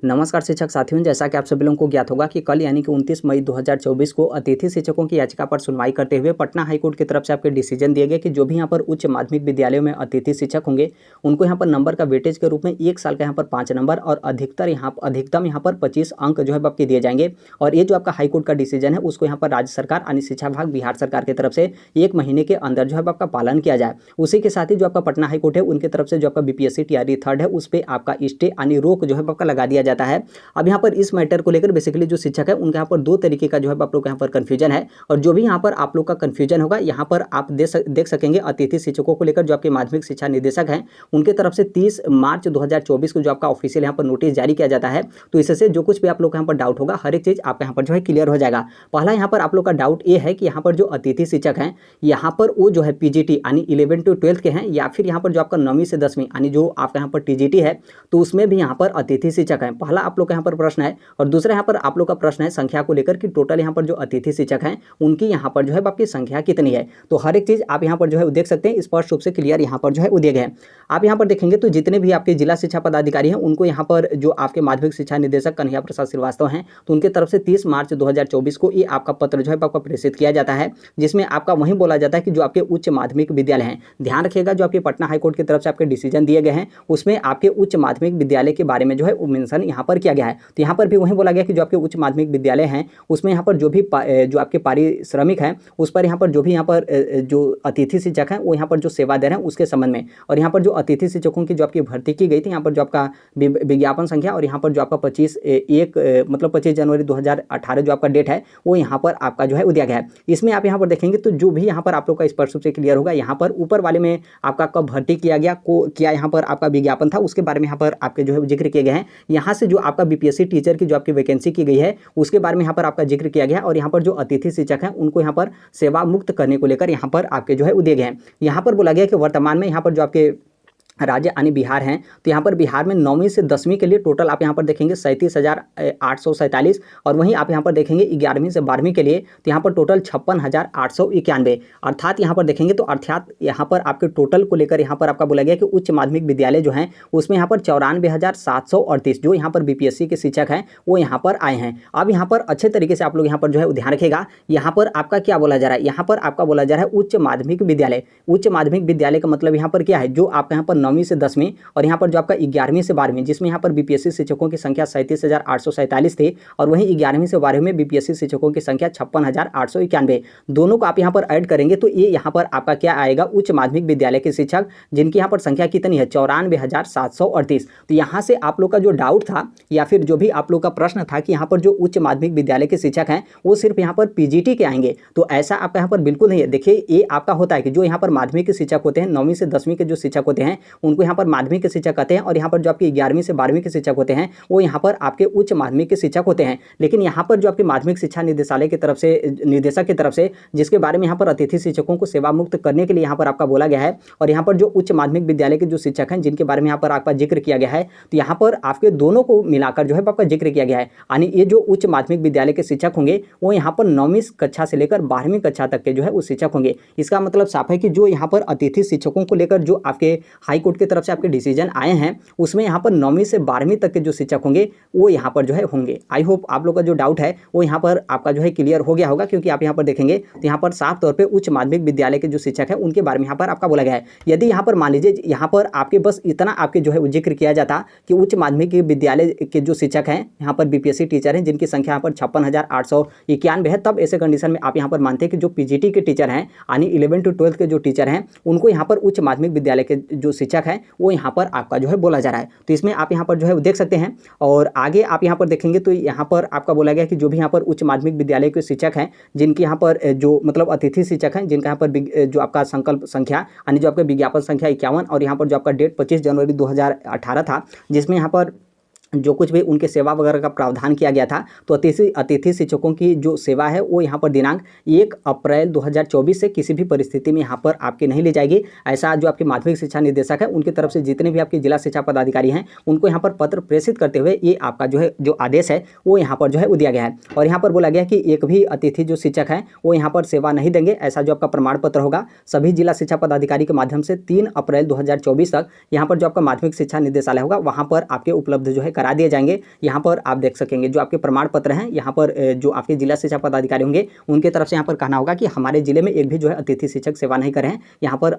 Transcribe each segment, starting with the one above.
नमस्कार शिक्षक साथियों, जैसा कि आप सभी लोगों को ज्ञात होगा कि कल यानी कि 29 मई 2024 को अतिथि शिक्षकों की याचिका पर सुनवाई करते हुए पटना हाईकोर्ट की तरफ से आपके डिसीजन दिए गए कि जो भी यहाँ पर उच्च माध्यमिक विद्यालयों में अतिथि शिक्षक होंगे उनको यहाँ पर नंबर का वेटेज के रूप में 1 साल का यहाँ पर 5 नंबर और अधिकतम यहाँ पर 25 अंक जो है आपके दिए जाएंगे। और ये जो आपका हाईकोर्ट का डिसीजन है उसको यहाँ पर राज्य सरकार यानी शिक्षा विभाग बिहार सरकार की तरफ से 1 महीने के अंदर जो है आपका पालन किया जाए। उसी के साथ ही जो आपका पटना हाईकोर्ट है उनकी तरफ से जो आपका बीपीएससी टीआरई 3 है उस पर आपका स्टे यानी रोक जो है आपका लगा दिया जाता है। अब यहाँ पर इस मैटर को लेकर बेसिकली जो शिक्षक है उनके यहाँ पर 2 तरीके का जो है आप लोग यहाँ पर कन्फ्यूजन है। और जो भी यहाँ पर आप लोग का कन्फ्यूजन होगा यहाँ पर आप देख सकेंगे अतिथि शिक्षकों को लेकर जो आपके माध्यमिक शिक्षा निदेशक हैं उनके तरफ से 30 मार्च 2024 को जो आपका ऑफिशियल यहाँ पर नोटिस जारी किया जाता है। तो इससे जो कुछ भी आप लोग यहाँ पर डाउट होगा हर एक चीज़ आपका यहाँ पर जो है क्लियर हो जाएगा। पहला यहाँ पर आप लोग का डाउट ये है कि यहाँ पर जो अतिथि शिक्षक हैं यहाँ पर वो जो है पीजीटी यानी 11 to 12 के हैं या फिर यहाँ पर जो आपका 9वीं से 10वीं यानी जो आपका यहाँ पर टीजीटी है तो उसमें भी यहाँ पर अतिथि शिक्षक हैं। पहला आप लोग का यहाँ पर प्रश्न है। और दूसरा यहाँ पर आप लोग का प्रश्न है संख्या को लेकर कि टोटल यहाँ पर जो अतिथि शिक्षक हैं उनकी यहाँ पर जो है आपकी संख्या कितनी है। तो हर एक चीज़ आप यहाँ पर जो है देख सकते हैं, स्पष्ट रूप से क्लियर यहाँ पर जो है दिए गए हैं। आप यहाँ पर देखेंगे तो जितने भी आपके जिला शिक्षा पदाधिकारी हैं उनको यहाँ पर जो आपके माध्यमिक शिक्षा निदेशक कन्हैया प्रसाद श्रीवास्तव हैं तो उनके तरफ से 30 मार्च 2024 को ये आपका पत्र जो है आपका प्रेषित किया जाता है, जिसमें आपका वहीं बोला जाता है कि जो आपके उच्च माध्यमिक विद्यालय हैं, ध्यान रखिएगा जो आपके पटना हाईकोर्ट की तरफ से आपके डिसीजन दिए गए हैं उसमें आपके उच्च माध्यमिक विद्यालय के बारे में जो है मेंशन यहाँ पर किया गया है। तो यहाँ पर भी वहीं बोला गया कि जो आपके उच्च माध्यमिक विद्यालय हैं उसमें यहाँ पर जो भी जो आपके पारिश्रमिक हैं उस पर यहाँ पर जो भी यहाँ पर जो अतिथि शिक्षक हैं वो यहाँ पर जो सेवा दे रहे हैं उसके संबंध में। और यहाँ पर जो अतिथि शिक्षकों की जो आपकी भर्ती की गई थी यहाँ पर जो आपका विज्ञापन संख्या और यहाँ पर जो आपका 25 जनवरी 2018 जो आपका डेट है वो यहाँ पर आपका जो है दिया गया है। इसमें आप यहाँ पर देखेंगे तो जो भी यहाँ पर आप लोग का स्पष्ट रूप से क्लियर होगा यहाँ पर ऊपर वाले में आपका कब भर्ती किया गया क्या यहाँ पर आपका विज्ञापन था उसके बारे में यहाँ पर आपके जो है जिक्र किए गए हैं। यहाँ से जो आपका बीपीएससी टीचर की जो आपकी वैकेंसी की गई है उसके बारे में यहाँ पर आपका जिक्र किया गया और यहाँ पर जो अतिथि शिक्षक हैं उनको यहाँ पर सेवा मुक्त करने को लेकर यहाँ पर आपके जो है दिए गए हैं। यहाँ पर बोला गया कि वर्तमान में यहाँ पर जो आपके राज्य यानी बिहार हैं तो यहाँ पर बिहार में 9वीं से 10वीं के लिए टोटल आप यहाँ पर देखेंगे 37,847 और वहीं आप यहाँ पर देखेंगे 11वीं से 12वीं के लिए तो यहाँ पर टोटल 56,891। अर्थात यहाँ पर देखेंगे तो यहाँ पर आपके टोटल को लेकर यहाँ पर आपका बोला गया कि उच्च माध्यमिक विद्यालय जो हैं उसमें यहाँ पर 94,738 जो यहाँ पर बीपीएससी के शिक्षक हैं वो यहाँ पर आए हैं। अब यहाँ पर अच्छे तरीके से आप लोग यहाँ पर जो है ध्यान रखेगा, यहाँ पर आपका क्या बोला जा रहा है, यहाँ पर आपका बोला जा रहा है उच्च माध्यमिक विद्यालय। उच्च माध्यमिक विद्यालय का मतलब यहाँ पर क्या है, जो आपका यहाँ पर 9वीं से 10वीं और यहाँ पर जो आपका 11वीं से 12वीं जिसमें यहाँ पर बीपीएससी शिक्षकों की संख्या 37,847 थी और वहीं 11वीं से 12वीं में बीपीएससी शिक्षकों की संख्या 56,891। दोनों को आप यहाँ पर ऐड करेंगे तो ये यहाँ पर आपका क्या आएगा, उच्च माध्यमिक विद्यालय के शिक्षक जिनकी यहाँ पर संख्या कितनी है 94,738। तो यहाँ से आप लोग का जो डाउट था या फिर जो भी आप लोग का प्रश्न था कि यहाँ पर जो उच्च माध्यमिक विद्यालय के शिक्षक हैं वो सिर्फ यहाँ पर पीजीटी के आएंगे, तो ऐसा आपका यहाँ पर बिल्कुल नहीं है। देखिए ये आपका होता है कि जो यहाँ पर माध्यमिक के शिक्षक होते हैं 9वीं से 10वीं के जो शिक्षक होते हैं उनको यहाँ पर माध्यमिक के शिक्षक कहते हैं और यहाँ पर जो आपके 11वीं से 12वीं के शिक्षक होते हैं वो यहाँ पर आपके उच्च माध्यमिक के शिक्षक होते हैं। लेकिन यहाँ पर जो आपके माध्यमिक शिक्षा निदेशालय की तरफ से निदेशक की तरफ से जिसके बारे में यहाँ पर अतिथि शिक्षकों को सेवा मुक्त करने के लिए यहाँ पर आपका बोला गया है और यहाँ पर जो उच्च माध्यमिक विद्यालय के जो शिक्षक हैं जिनके बारे में यहाँ पर आपका जिक्र किया गया है तो यहाँ पर आपके दोनों को मिलाकर जो है आपका जिक्र किया गया है। यानी ये जो उच्च माध्यमिक विद्यालय के शिक्षक होंगे वो यहाँ पर 9वीं कक्षा से लेकर 12वीं कक्षा तक के जो है वो शिक्षक होंगे। इसका मतलब साफ है कि जो यहाँ पर अतिथि शिक्षकों को लेकर जो आपके हाई कोर्ट की तरफ से आपके डिसीजन आए हैं उसमें यहाँ पर 9वीं से 12वीं तक के जो शिक्षक होंगे वो यहाँ पर जो है होंगे। आई होप आप लोग का जो डाउट है वो यहाँ पर आपका जो है क्लियर हो गया होगा, क्योंकि आप यहाँ पर देखेंगे तो यहाँ पर साफ तौर पर उच्च माध्यमिक विद्यालय के जो शिक्षक हैं उनके बारे में यहाँ पर आपका बोला गया है। यदि यहाँ पर मान लीजिए यहाँ पर आपके बस इतना आपके जो है जिक्र किया जाता कि उच्च माध्यमिक विद्यालय के जो शिक्षक हैं यहाँ पर बीपीएससी टीचर हैं जिनकी संख्या यहाँ पर 56,891 है, तब ऐसे कंडीशन में आप यहाँ पर मानते हैं कि जो पीजीटी के टीचर हैं यानी 11 to 12 के जो टीचर हैं उनको यहाँ पर उच्च माध्यमिक विद्यालय के जो शिक्षक हैं वो यहाँ पर आपका जो है बोला जा रहा है। तो इसमें आप यहाँ पर जो है देख सकते हैं। और आगे आप यहाँ पर देखेंगे तो यहाँ पर आपका बोला गया कि जो भी यहाँ पर उच्च माध्यमिक विद्यालय के शिक्षक हैं जिनकी यहाँ पर जो मतलब अतिथि शिक्षक हैं जिनका यहाँ पर जो आपका संकल्प संख्या यानी जो आपका विज्ञापन संख्या 51 और यहाँ पर जो आपका डेट 25 जनवरी 2018 था जिसमें यहाँ पर जो कुछ भी उनके सेवा वगैरह का प्रावधान किया गया था, तो अतिथि शिक्षकों की जो सेवा है वो यहाँ पर दिनांक 1 अप्रैल 2024 से किसी भी परिस्थिति में यहाँ पर आपकी नहीं ली जाएगी। ऐसा जो आपके माध्यमिक शिक्षा निदेशक है उनकी तरफ से जितने भी आपके जिला शिक्षा पदाधिकारी हैं उनको यहाँ पर पत्र प्रेषित करते हुए ये आपका जो है जो आदेश है वो यहाँ पर जो है दिया गया है। और यहाँ पर बोला गया कि एक भी अतिथि जो शिक्षक हैं वो यहाँ पर सेवा नहीं देंगे। ऐसा जो आपका प्रमाण पत्र होगा सभी जिला शिक्षा पदाधिकारी के माध्यम से 3 अप्रैल 2024 तक यहाँ पर जो आपका माध्यमिक शिक्षा निदेशालय होगा वहाँ पर आपके उपलब्ध जो है करा दिए जाएंगे। यहाँ पर आप देख सकेंगे जो आपके प्रमाण पत्र हैं, यहाँ पर जो आपके जिला शिक्षा पदाधिकारी होंगे उनके तरफ से यहाँ पर कहना होगा कि हमारे जिले में एक भी जो है अतिथि शिक्षक सेवा नहीं करे हैं। यहाँ पर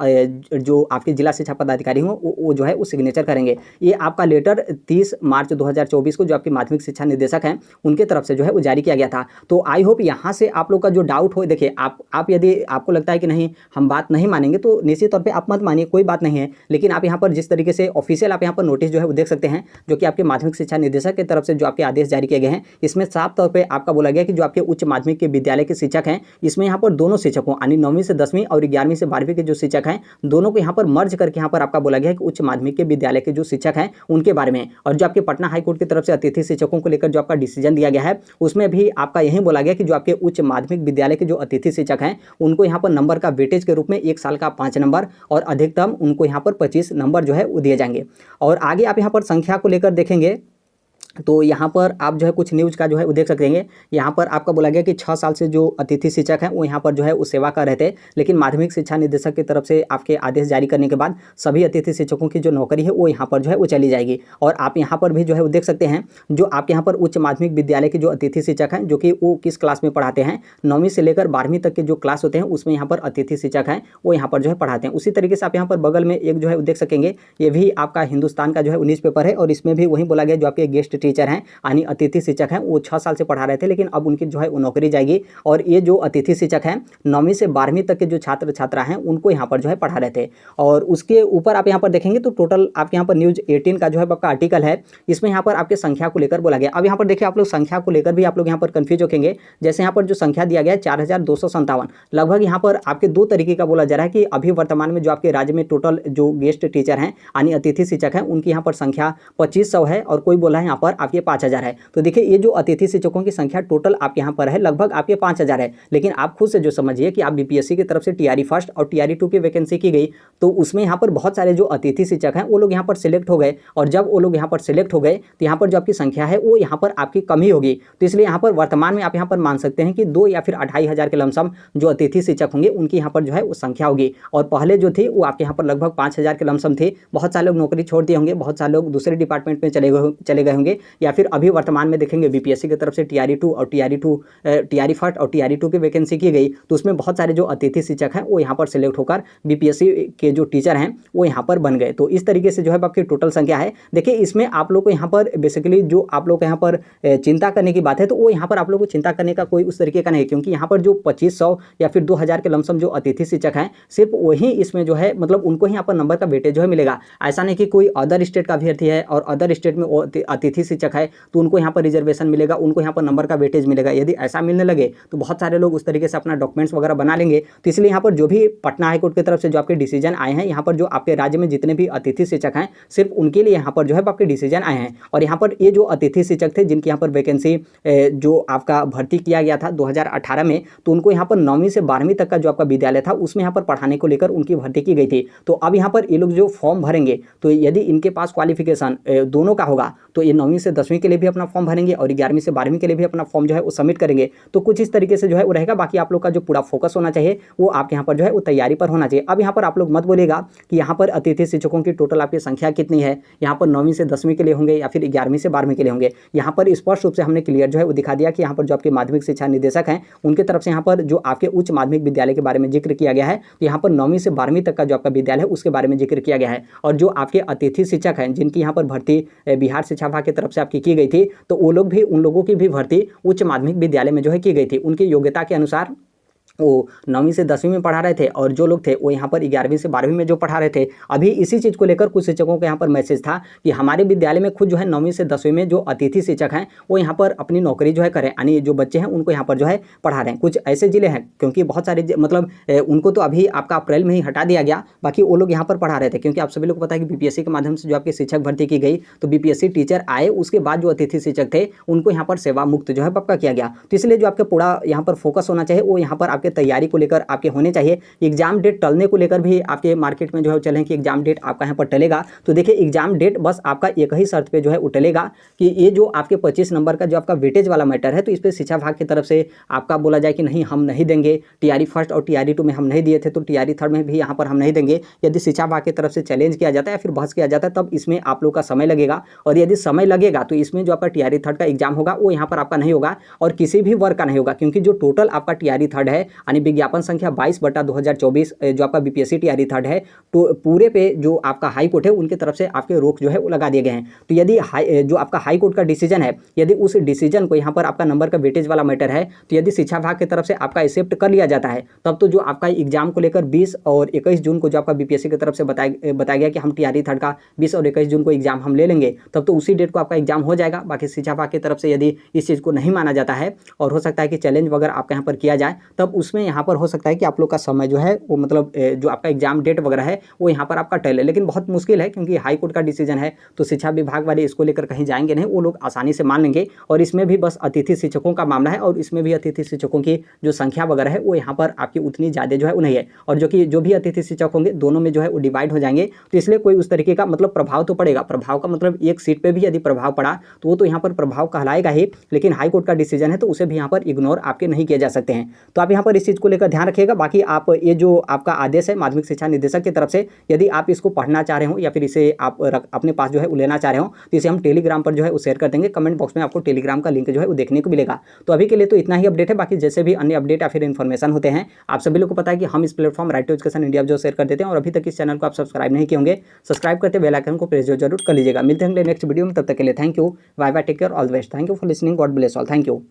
जो आपके जिला शिक्षा पदाधिकारी हों वो जो है वो सिग्नेचर करेंगे। ये आपका लेटर 30 मार्च 2024 को जो आपके माध्यमिक शिक्षा निदेशक हैं उनके तरफ से जो है वो जारी किया गया था। तो आई होप यहाँ से आप लोग का जो डाउट हो, देखिए आप यदि आपको लगता है कि नहीं हम बात नहीं मानेंगे तो निश्चित तौर पे आप मत मानिए, कोई बात नहीं है। लेकिन आप यहाँ पर जिस तरीके से ऑफिशियल आप यहाँ पर नोटिस जो है वो देख सकते हैं जो कि आपके माध्यमिक शिक्षा निदेशक की तरफ से जो आपके आदेश जारी किए गए हैं, इसमें साफ तौर पर आपका बोला गया कि जो आपके उच्च माध्यमिक के विद्यालय के शिक्षक हैं इसमें यहाँ पर दोनों शिक्षकों यानी 9वीं से 10वीं और 11वीं से 12वीं के जो शिक्षक हैं दोनों को यहाँ पर मर्ज करके यहाँ पर आपका बोला गया है कि उच्च माध्यमिक के विद्यालय के जो शिक्षक हैं उनके बारे में। और जो आपके पटना हाईकोर्ट की तरफ से अतिथि शिक्षकों को लेकर जो आपका डिसीजन दिया गया है उसमें भी आपका यही बोला गया कि जो आपके उच्च माध्यमिक विद्यालय के जो अतिथि शिक्षक हैं उनको यहाँ पर नंबर का वेटेज के रूप में 1 साल का 5 नंबर और अधिकतम उनको यहाँ पर 25 नंबर जो है वो दिए जाएंगे। और आगे आप यहाँ पर संख्या को लेकर देखेंगे तो यहाँ पर आप जो है कुछ न्यूज़ का जो है वो देख सकते हैं। यहाँ पर आपका बोला गया कि 6 साल से जो अतिथि शिक्षक हैं वो यहाँ पर जो है वो सेवा कर रहे थे, लेकिन माध्यमिक शिक्षा निदेशक की तरफ से आपके आदेश जारी करने के बाद सभी अतिथि शिक्षकों की जो नौकरी है वो यहाँ पर जो है वो चली जाएगी। और आप यहाँ पर भी जो है वो देख सकते हैं जो आपके यहाँ पर उच्च माध्यमिक विद्यालय के जो अतिथि शिक्षक हैं जो कि वो किस क्लास में पढ़ाते हैं, 9वीं से लेकर 12वीं तक के जो क्लास होते हैं उसमें यहाँ पर अतिथि शिक्षक हैं वो यहाँ पर जो है पढ़ाते हैं। उसी तरीके से आप यहाँ पर बगल में एक जो है वो देख सकेंगे, ये भी आपका हिंदुस्तान का जो है न्यूज़पेपर है और इसमें भी वही बोला गया जो आपके गेस्ट टीचर हैं यानी अतिथि शिक्षक हैं वो 6 साल से पढ़ा रहे थे, लेकिन अब उनकी जो है वो नौकरी जाएगी। और ये जो अतिथि शिक्षक हैं 9वीं से 12वीं तक के जो छात्र छात्रा हैं उनको यहाँ पर जो है पढ़ा रहे थे। और उसके ऊपर आप यहाँ पर देखेंगे तो टोटल आपके यहाँ पर न्यूज़ 18 का जो है आपका आर्टिकल है, इसमें यहाँ पर आपके संख्या को लेकर बोला गया। अब यहाँ पर देखिए आप लोग संख्या को लेकर भी आप लोग यहाँ पर कन्फ्यूज होंगे। जैसे यहाँ पर जो संख्या दिया गया है 4257, लगभग यहाँ पर आपके 2 तरीके का बोला जा रहा है कि अभी वर्तमान में जो आपके राज्य में टोटल जो गेस्ट टीचर हैं यानी अतिथि शिक्षक हैं उनकी यहाँ पर संख्या 2500 है और कोई बोला है यहाँ पर आपके 5000 है। तो देखिए ये जो अतिथि शिक्षकों की संख्या टोटल आपके यहाँ पर है लगभग आपके 5000 है। लेकिन आप खुद से जो समझिए कि आप बीपीएससी की तरफ से टीआरई फर्स्ट और टीआरई 2 की वैकेंसी की गई तो उसमें यहाँ पर बहुत सारे जो अतिथि शिक्षक हैं वो लोग यहाँ पर सिलेक्ट हो गए। और जब वो लोग यहाँ पर सिलेक्ट हो गए तो यहाँ पर जो आपकी संख्या है वो यहाँ पर आपकी कम ही होगी। तो इसलिए यहाँ पर वर्तमान में आप यहाँ पर मान सकते हैं कि 2 या फिर 2500 के लमसम जो अतिथि शिक्षक होंगे उनकी यहाँ पर जो है वो संख्या होगी। और पहले जो थी वो आपके यहाँ पर लगभग 5000 के लमसम थी। बहुत सारे लोग नौकरी छोड़ दिए होंगे, बहुत सारे लोग दूसरे डिपार्टमेंट में चले गए होंगे, या फिर अभी वर्तमान में देखेंगे बीपीएससी की तरफ से टीआरई 2 और टीआरई फर्स्ट और टीआरई 2 की वैकेंसी की गई तो उसमें बहुत सारे जो अतिथि शिक्षक हैं वो यहाँ पर सिलेक्ट होकर बीपीएससी के जो टीचर हैं वो यहाँ पर बन गए। तो इस तरीके से जो है आपकी टोटल संख्या है। देखिए इसमें आप लोग को यहाँ पर बेसिकली जो आप लोग यहाँ पर चिंता करने की बात है तो वो यहाँ पर आप लोग को चिंता करने का कोई उस तरीके का नहीं, क्योंकि यहाँ पर जो 2500 या फिर 2000 के लमसम जो अतिथि शिक्षक हैं सिर्फ वही इसमें जो है मतलब उनको ही यहाँ पर नंबर का वेटेज जो है मिलेगा। ऐसा नहीं कि कोई अदर स्टेट का अभ्यर्थी है और अदर स्टेट में अतिथि शिक्षक है तो उनको यहाँ पर रिजर्वेशन मिलेगा, उनको यहाँ पर नंबर का वेटेज मिलेगा। यदि ऐसा मिलने लगे तो बहुत सारे लोग उस तरीके से अपना डॉक्यूमेंट्स वगैरह बना लेंगे। तो इसलिए यहाँ पर जो भी पटना हाईकोर्ट की तरफ से जो आपके डिसीजन आए हैं, यहाँ पर जो आपके राज्य में जितने भी अतिथि शिक्षक हैं सिर्फ उनके लिए यहाँ पर जो है आपके डिसीजन आए हैं। और यहाँ पर ये जो अतिथि शिक्षक थे जिनकी यहाँ पर वैकेंसी जो आपका भर्ती किया गया था 2018 में, तो उनको यहाँ पर 9वीं से 12वीं तक का जो आपका विद्यालय था उसमें यहाँ पर पढ़ाने को लेकर उनकी भर्ती की गई थी। तो अब यहाँ पर ये लोग जो फॉर्म भरेंगे तो यदि इनके पास क्वालिफिकेशन दोनों का होगा तो ये 9वीं से 10वीं के लिए भी अपना फॉर्म भरेंगे और 11वीं से 12वीं के लिए भी अपना फॉर्म जो है वो सबमिट करेंगे। तो कुछ इस तरीके से जो है वो रहेगा। बाकी आप लोग का जो पूरा फोकस होना चाहिए वो आपके यहाँ पर जो है वो तैयारी पर होना चाहिए। अब यहाँ पर आप लोग मत बोलेगा कि यहाँ पर अतिथि शिक्षकों की टोटल आपकी संख्या कितनी है, यहाँ पर 9वीं से 10वीं के लिए होंगे या फिर 11वीं से 12वीं के लिए होंगे। यहाँ पर स्पष्ट रूप से हमने क्लियर जो है वो दिखा दिया कि यहाँ पर जो आपके माध्यमिक शिक्षा निदेशक हैं उनकी तरफ से यहाँ पर जो आपके उच्च माध्यमिक विद्यालय के बारे में जिक्र किया गया है, तो यहाँ पर 9वीं से 12वीं तक का जो आपका विद्यालय है उसके बारे में जिक्र किया गया है। और जो आपके अतिथि शिक्षक हैं जिनकी यहाँ पर भर्ती बिहार शिक्षा विभाग की तरफ से आपकी की गई थी तो वो लोग भी उन लोगों की भी भर्ती उच्च माध्यमिक विद्यालय में जो है की गई थी। उनकी योग्यता के अनुसार वो 9वीं से 10वीं में पढ़ा रहे थे और जो लोग थे वो यहाँ पर 11वीं से 12वीं में जो पढ़ा रहे थे। अभी इसी चीज़ को लेकर कुछ शिक्षकों के यहाँ पर मैसेज था कि हमारे विद्यालय में खुद जो है 9वीं से 10वीं में जो अतिथि शिक्षक हैं वो यहाँ पर अपनी नौकरी जो है करें, यानी जो बच्चे हैं उनको यहाँ पर जो है पढ़ा रहे हैं। कुछ ऐसे जिले हैं क्योंकि बहुत सारे मतलब उनको तो अभी आपका अप्रैल में ही हटा दिया गया, बाकी वो लोग यहाँ पर पढ़ा रहे थे। क्योंकि आप सभी लोग को पता है कि बीपीएससी के माध्यम से जो आपके शिक्षक भर्ती की गई तो बीपीएससी टीचर आए, उसके बाद जो अतिथि शिक्षक थे उनको यहाँ पर सेवा मुक्त जो है आपका किया गया। तो इसलिए जो आपके पूरा यहाँ पर फोकस होना चाहिए वो यहाँ पर आपके आपके तैयारी को लेकर आपके होने चाहिए। एग्जाम डेट टलने को लेकर भी आपके मार्केट में जो है चलें कि एग्जाम डेट आपका यहाँ पर टलेगा, तो देखिए एग्जाम डेट बस आपका एक ही शर्त पे जो है वो टलेगा कि ये जो आपके 25 नंबर का जो आपका वेटेज वाला मैटर है, तो इस पर शिक्षा विभाग की तरफ से आपका बोला जाए कि नहीं हम नहीं देंगे, टीआरई फर्स्ट और टीआरई 2 में हम नहीं दिए थे तो टीआरई थर्ड में भी यहाँ पर हम नहीं देंगे। यदि शिक्षा विभाग की तरफ से चैलेंज किया जाता है या फिर बहस किया जाता है तब इसमें आप लोग का समय लगेगा, और यदि समय लगेगा तो इसमें जो आपका टीआरई थर्ड का एग्जाम होगा वो यहाँ पर आपका नहीं होगा और किसी भी वर्ग का नहीं होगा, क्योंकि जो टोटल आपका टीआरई थर्ड है यानी विज्ञापन संख्या 22/2024 जो आपका बीपीएससी टीआरई थर्ड है, तो पूरे पे जो आपका हाई कोर्ट है उनकी तरफ से आपके रोक जो है वो लगा दिए गए हैं। तो यदि जो आपका हाई कोर्ट का डिसीजन है, यदि उस डिसीजन को यहाँ पर आपका नंबर का वेटेज वाला मैटर है, तो यदि शिक्षा विभाग की तरफ से आपका एक्सेप्ट कर लिया जाता है, तब तो जो आपका एग्जाम को लेकर 20 और 21 जून को जो आपका बीपीएससी की तरफ से बताया गया कि हम टीआरई थर्ड का 20 और 21 जून को एग्जाम हम ले लेंगे, तब तो उसी डेट को आपका एग्जाम हो जाएगा। बाकी शिक्षा विभाग की तरफ से यदि इस चीज़ को नहीं माना जाता है और हो सकता है कि चैलेंज वगैरह आपका यहाँ पर किया जाए, तब उसमें यहाँ पर हो सकता है कि आप लोग का समय जो है वो मतलब जो आपका एग्जाम डेट वगैरह है वो यहाँ पर आपका टले, लेकिन बहुत मुश्किल है क्योंकि हाई कोर्ट का डिसीजन है, तो शिक्षा विभाग वाले इसको लेकर कहीं जाएंगे नहीं, वो लोग आसानी से मान लेंगे। और इसमें भी बस अतिथि शिक्षकों का मामला है और इसमें भी अतिथि शिक्षकों की जो संख्या वगैरह है वो यहाँ पर आपकी उतनी ज़्यादा जो है वो नहीं है, और जो भी अतिथि शिक्षक होंगे दोनों में जो है वो डिवाइड हो जाएंगे, तो इसलिए कोई उस तरीके का मतलब प्रभाव तो पड़ेगा। प्रभाव का मतलब एक सीट पर भी यदि प्रभाव पड़ा तो वो तो यहाँ पर प्रभाव कहलाएगा ही, लेकिन हाई कोर्ट का डिसीजन है तो उसे भी यहाँ पर इग्नोर आपके नहीं किए जा सकते हैं। तो आप यहाँ पर इस चीज़ को लेकर ध्यान रखिएगा। बाकी आप ये जो आपका आदेश है माध्यमिक शिक्षा निदेशक की तरफ से, यदि आप इसको पढ़ना चाह रहे हो या फिर इसे आप अपने पास जो है लेना चाह रहे हो, तो इसे हम टेलीग्राम पर जो है वो शेयर कर देंगे। कमेंट बॉक्स में आपको टेलीग्राम का लिंक जो है वो देखने को मिलेगा। तो अभी के लिए तो इतना ही अपडेट है, बाकी जैसे भी अन्य अपडेट या फिर इन्फॉर्मेशन होते हैं आप सभी लोग को पता है कि हम इस platform right to education India जो शेयर कर देते हैं, और अभी तक इस चैनल को आप सब्सक्राइब नहीं किए होंगे, सब्सक्राइब करते बेल आइकन को प्रेस जरूर कर लीजिएगा। मिलते हैं नेक्स्ट वीडियो में, तब तक के लिए thank you, bye bye, take care, all the best, thank you for listening, God bless all, thank you.